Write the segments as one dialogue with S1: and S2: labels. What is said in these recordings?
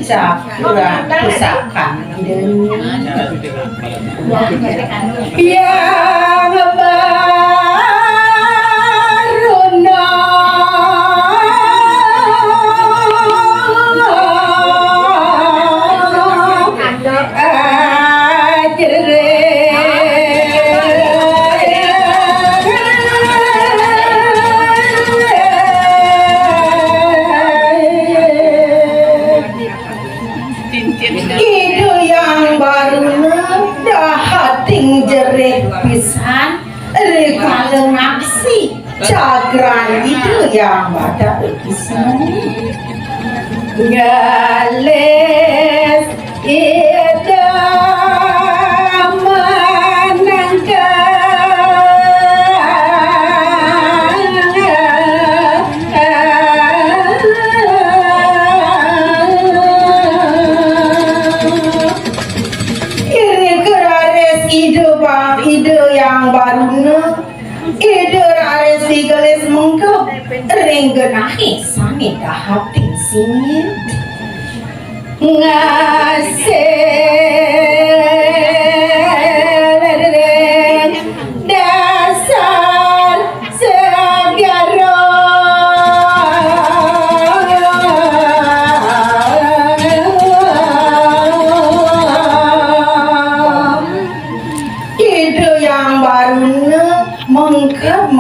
S1: Sakura pusaka
S2: yang baruna itu yang baru dahating jerih pisan rekala ngaksi cagran itu yang pada pisan gales ida ide yang baru ide rares digelis mengkep renggenahi sani dahating singit ngasih dasar segara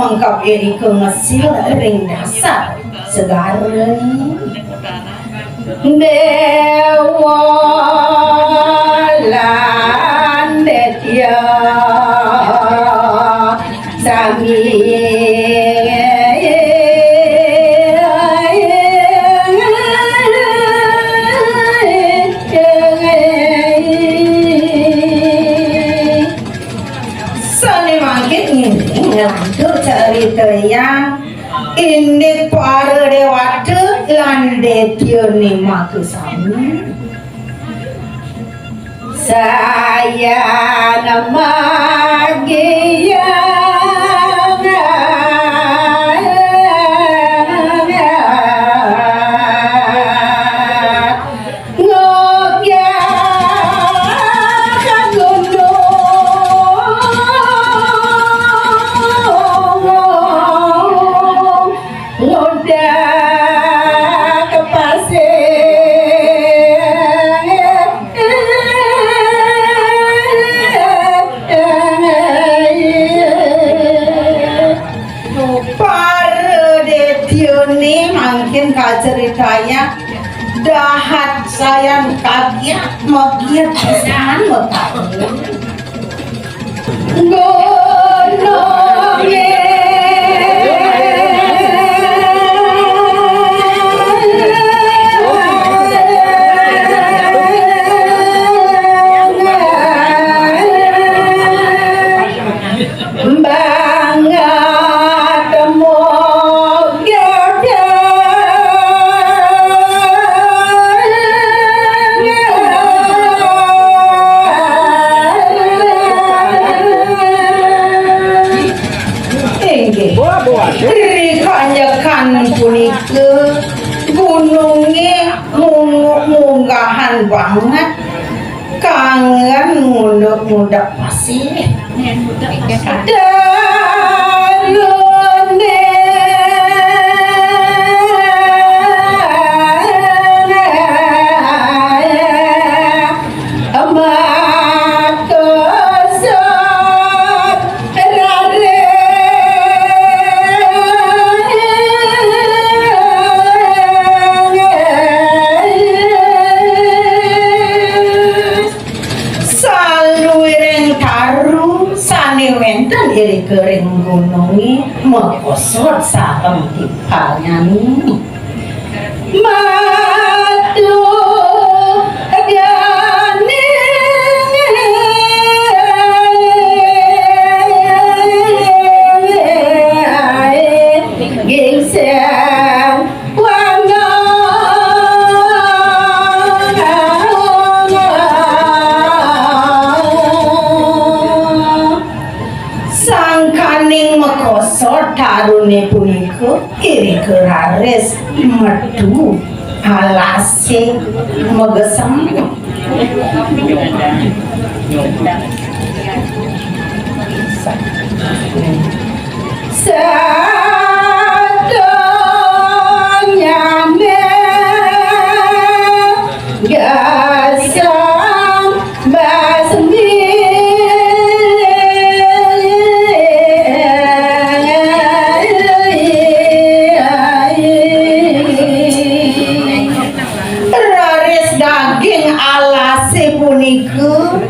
S2: mengkap ini ke ngesil ring dasar segara dewa landetya sami lanjut cerita yang ini para dewata lande tioni maku sami saya nama Gia ceritanya dahat sayang kagia magiat pisan metaun gononge punika gunungnya munggahan banget kangen muda pasir kering gunungi mekosot sarem dipanyani madu gani gingseng wana sangkaning mekosot tarune punika iri kerares medu alase megesem sadonyane gasam basmi raris daging alase puniku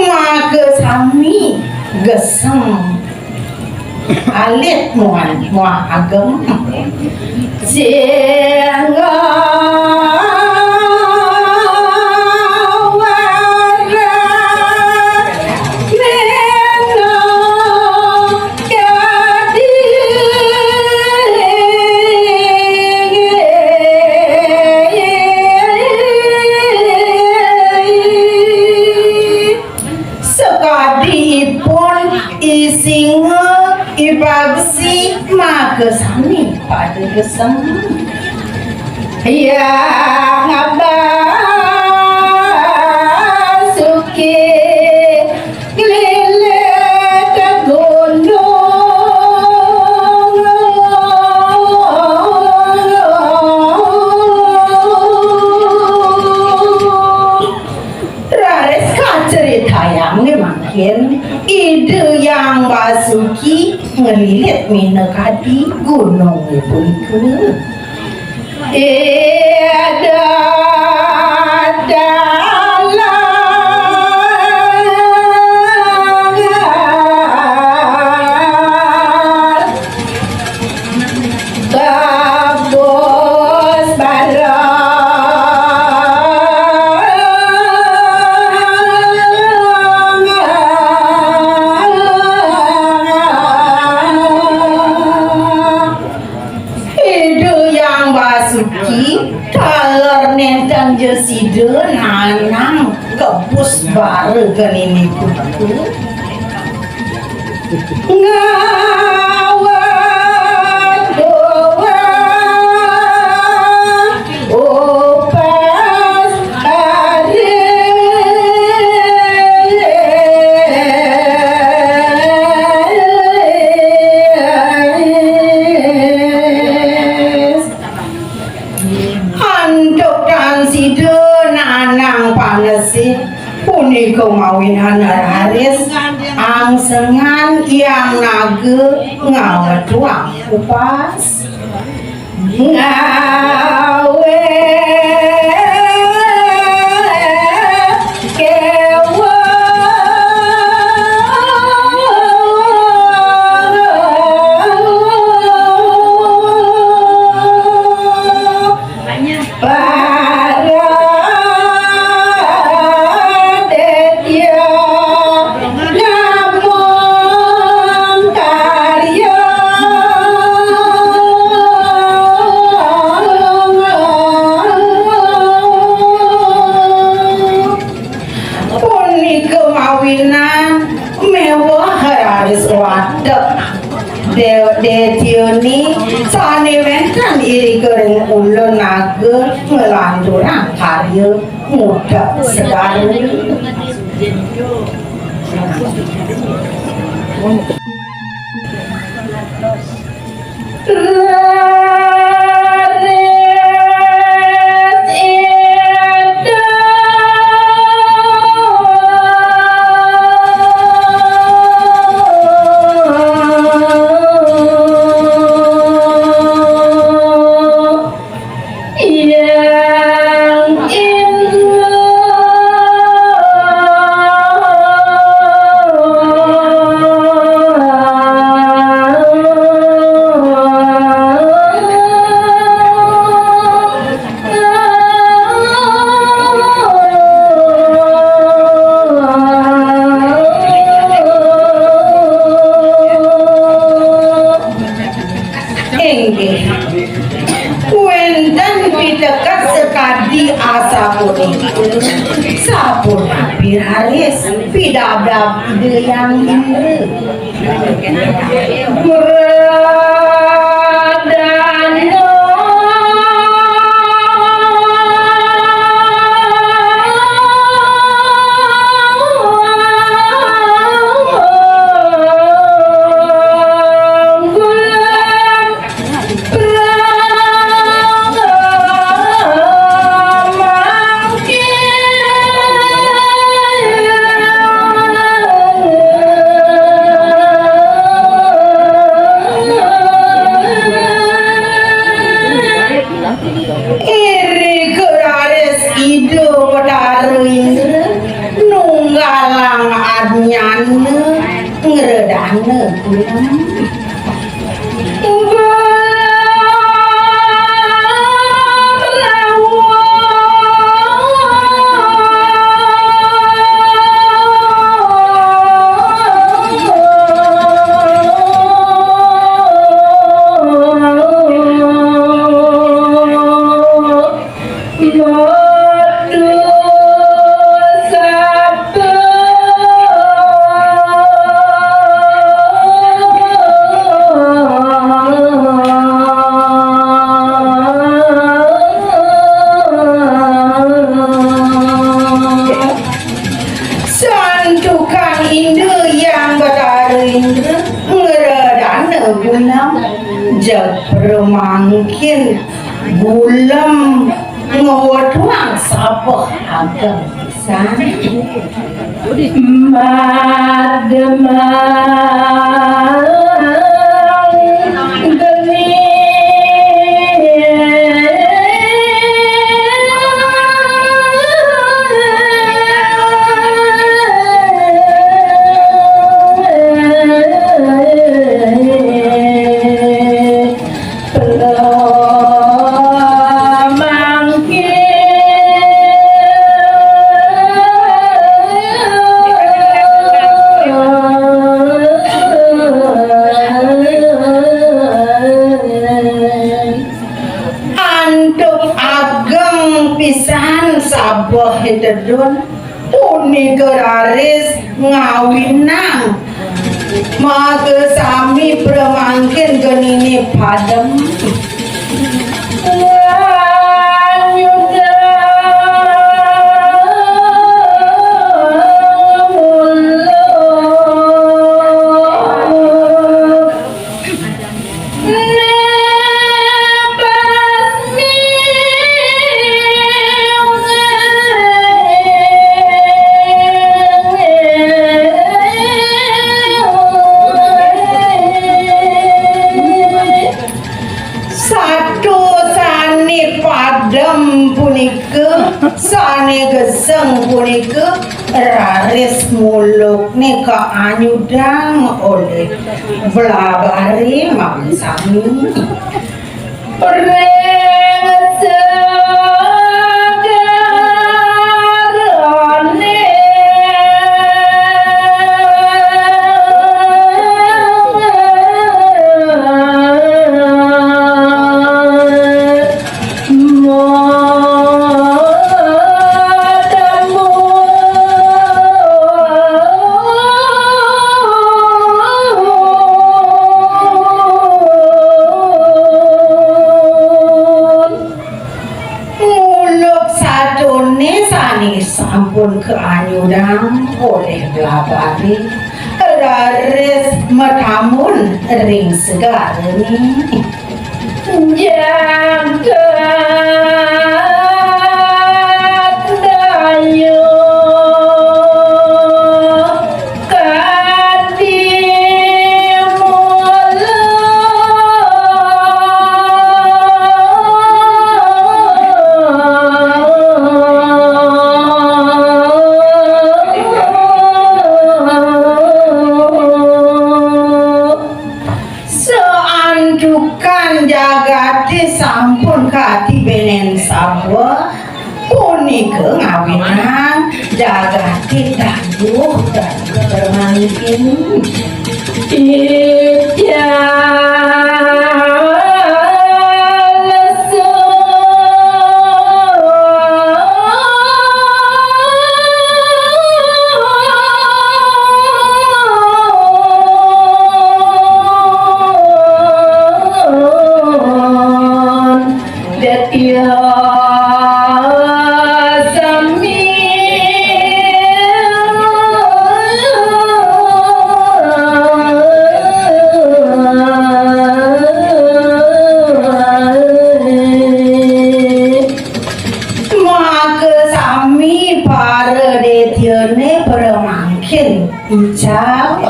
S2: maka sami gesem alit muan agem sehingga ibagsi maka sami pada gesem yang abasuki lele ke gunung raris cerita yang makin ide yang basuki ngelihat minekadi gunung puniku ada jeside nanang kebus baru kan ini kuku ngawat doa opas punika mawinan Raris angsengan yang nage ngawet tuang upas ngawe kewa Detioni sane wentan iri kering ulun nage ngelanturang karya muda sedari Raris pidadab ide yang indre meradano Mungkin bulam ngawatuang sabah agam pisan mademang geni Hedon puni geraris ngawinang maka sami permangkin genini padam sane geseng punika raris muluk nika anyudang oleh belabari mangsami sampun keanyudang oleh belabari raris matamun ring segarni jagat dayo sampun kati benen sabwa punika ngawinang jagati dayuh dan bermangkin Ijab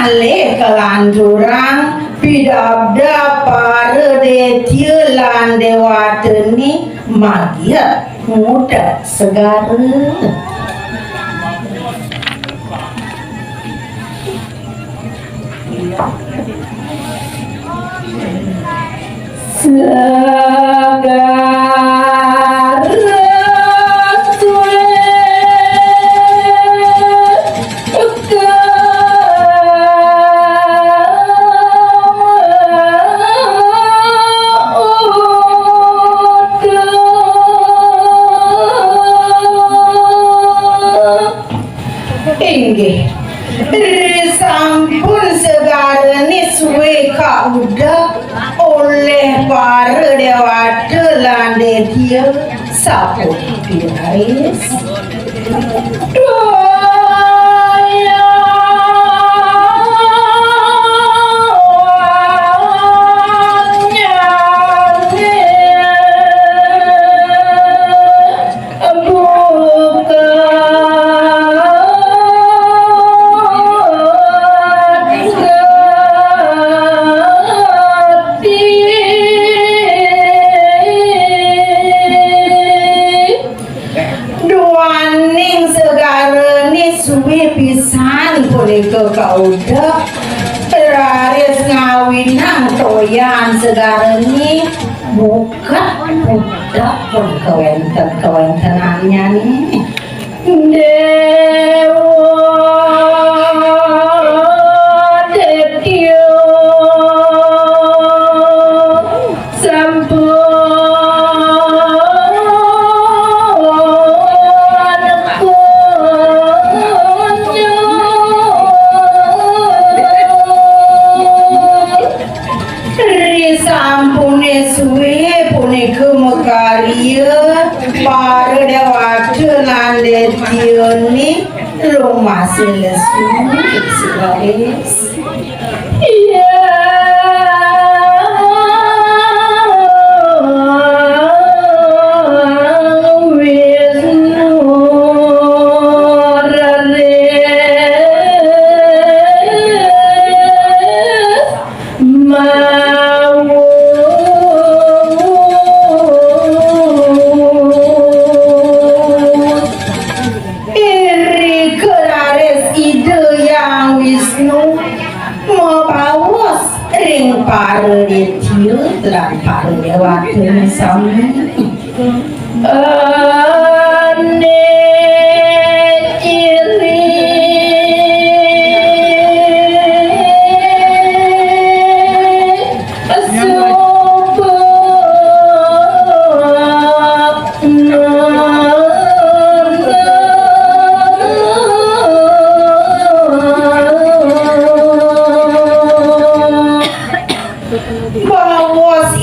S2: malih kelanjuran pidabda para detya lan dewateni magia muda segara inggih sampun segara ni suwe kauda oleh para dewata lan detya sampun pirais pisan punika kauda raris ngawinang toyan segarani buka budak pun kewentenannya nih dewa detya sampun suwe punika makarya para dewata lan detya ni rumasa lesu silaris para detya lan para dewata sami ane ciri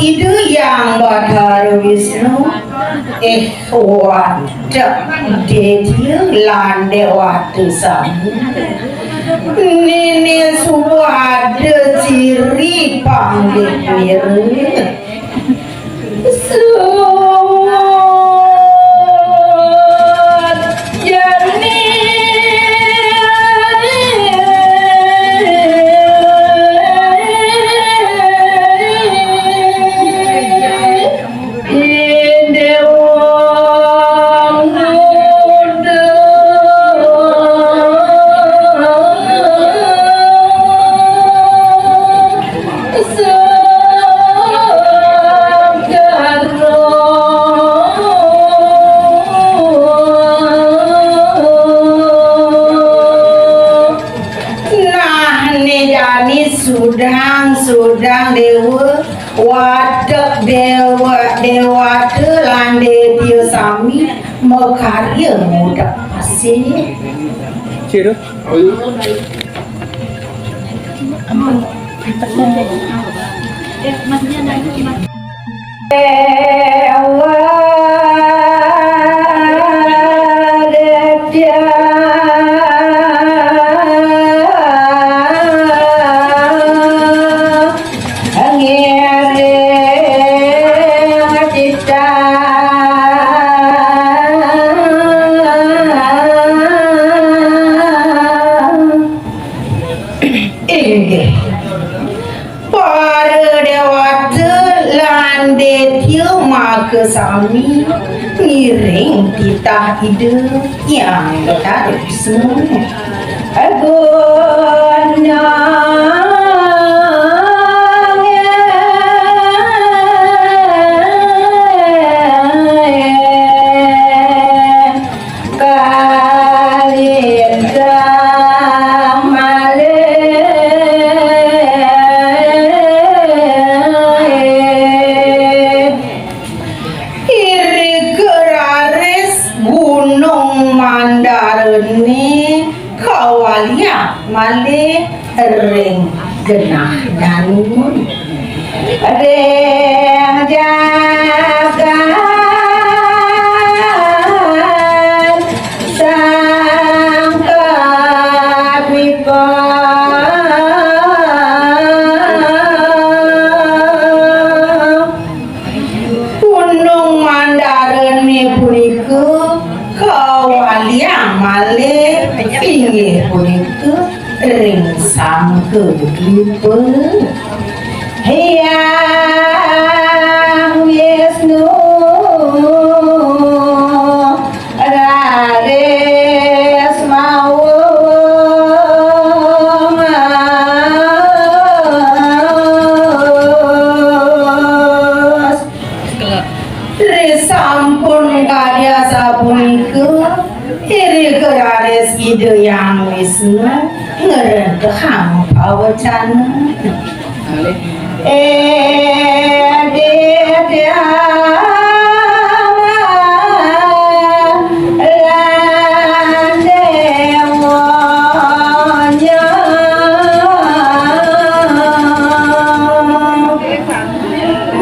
S2: ide yang Bathara Wisnu wadah detya lan dewata sami nini suwada ciri panggih sudang dewa wadak dewata lan detya sami makarya muda asih
S1: Ciro
S2: ke sami miring titah ide yang kita semua agona male ring genah danun ring jagan sang kapipa Gunung Mandarene punika kawalian male pinggir punika ring sang kehidupan Hyang Wisnu Rades Mawung Risampun karya sapunika iri kerares ide yang Wisnu ngerendahang pawacana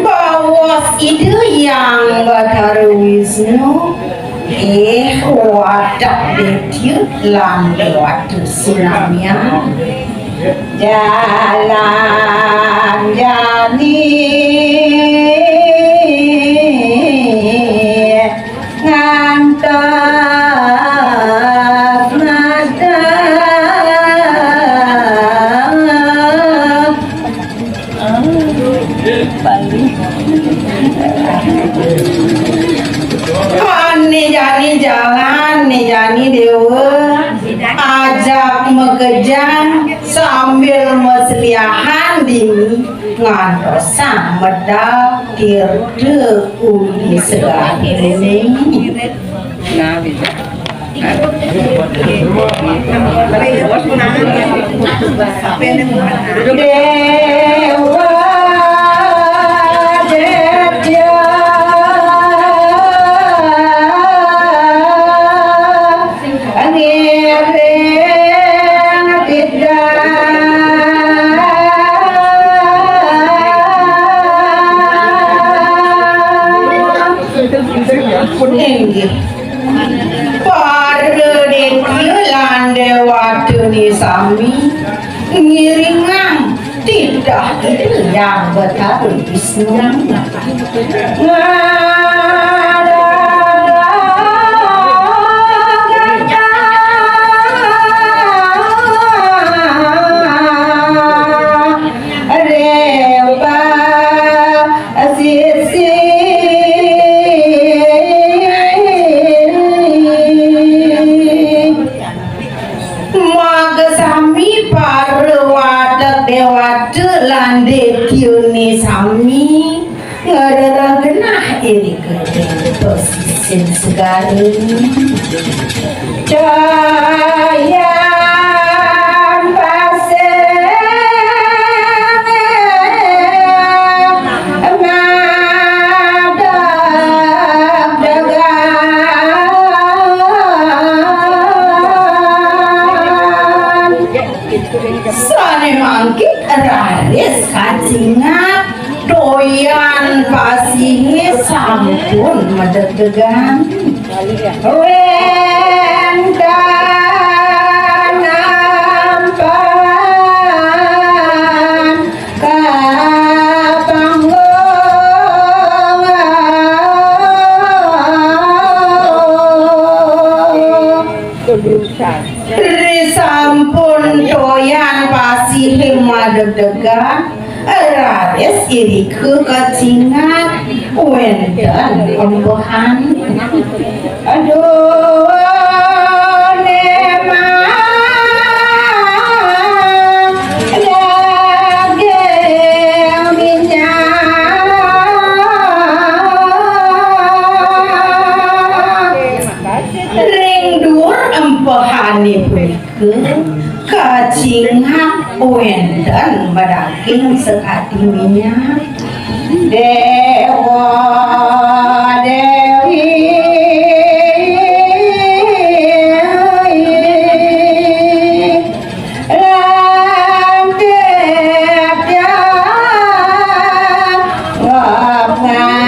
S2: bawas ide yang Bathara Wisnu wadak detiu lan lewat sinamnya jalan jani ngantar nada nih jalan nih jani dewa ajak mekejang sambil mesliahan dini ngantosan medal tirde uli segala ini dewa sami ngiringan tidak itu yang Bathara Wisnu sami ngadara genah iri kedeng posisi segala cayan pasir madap dagan sane mangkit raris kacingat doyan pasihe sampun medeg-degan rendah nampan kapanggung risampun doyan pasihe medeg-degan raris iriku kacingat wenten pembuhan aduh nema daging minyak ring dur empahani beriku kacing hak wenten badaging sekati minyak dewa dewi lantek ya wapangan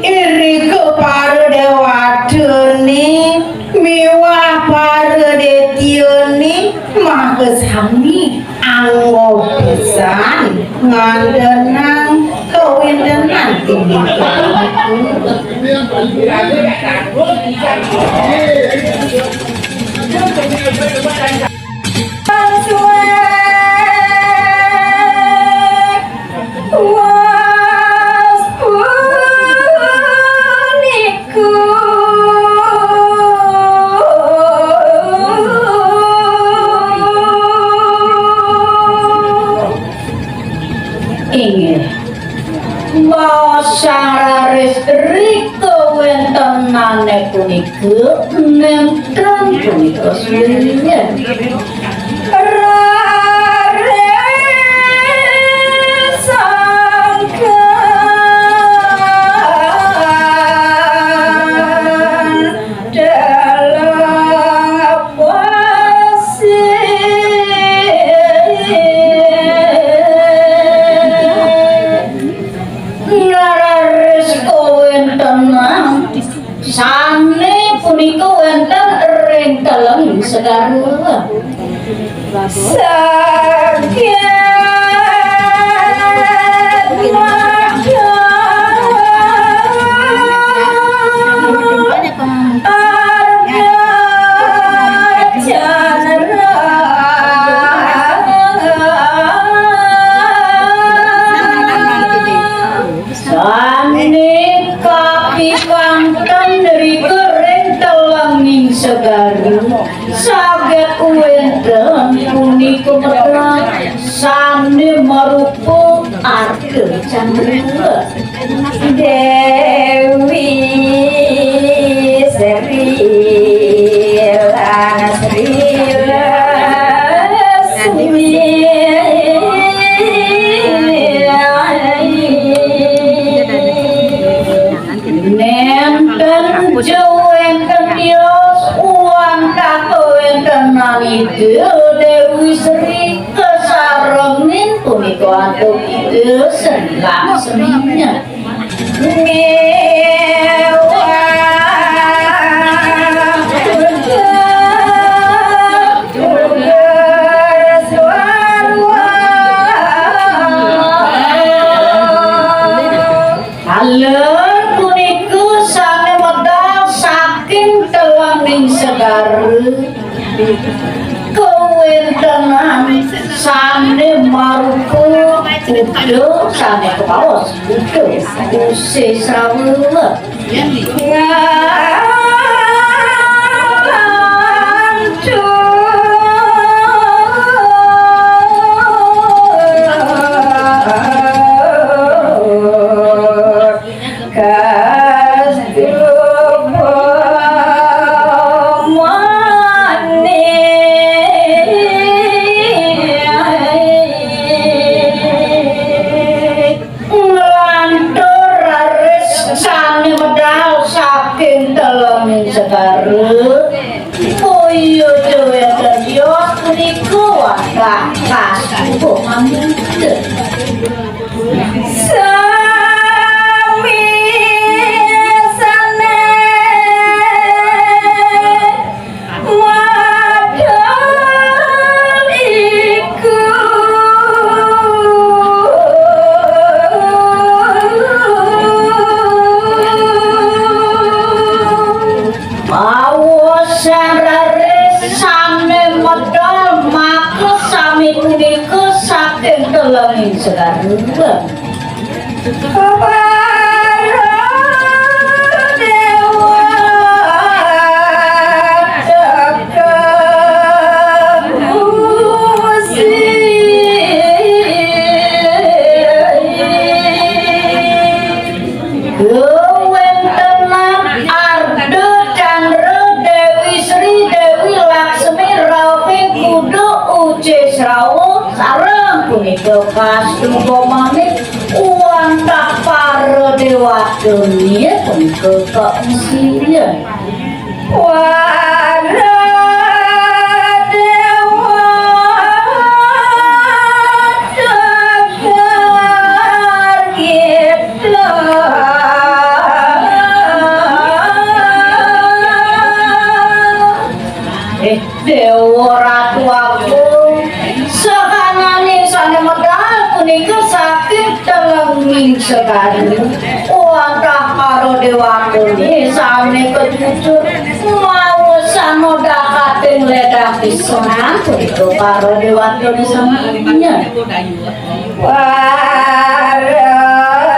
S2: iri kepada dewa deni miwah para detioni magesami anggo pisan ngandenang kawendenan tinggi ingin masaris riko wentenane puniku nentang punika sulinya sane punika wonten ring teleng sedaru saget wenten punika medal sane marupa arke candra Dewi Sri Lana Sri nenten jawenten dios uang katoenten nalide Dewi Sri kesarengin punika atuk ide selang seminya kewentenan sane marupa udo sane kepawas udo usih srawuh sekarang oh iya sarua Kastung manit uang tak para dewa dunia pun kekasinya para dewa tegar kita dewa ratu aku punika sakit telenging sekali uang karo dewa kuni sami kejujur mau sanoda kating ledak pisonan punika karo dewa kuni saminya para dewa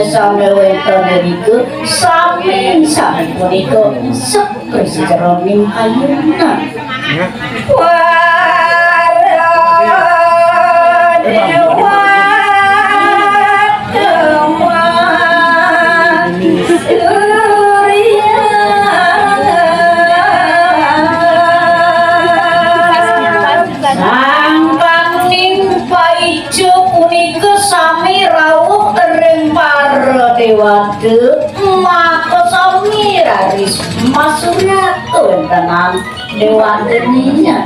S2: sampai weton niku sami punika seperti jroning ayunan para dewa sangkang nimpa ijo punika sami rawuh dewade maka sami raris masurya wontenan dewade ninya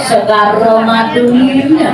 S2: segar Ramadunya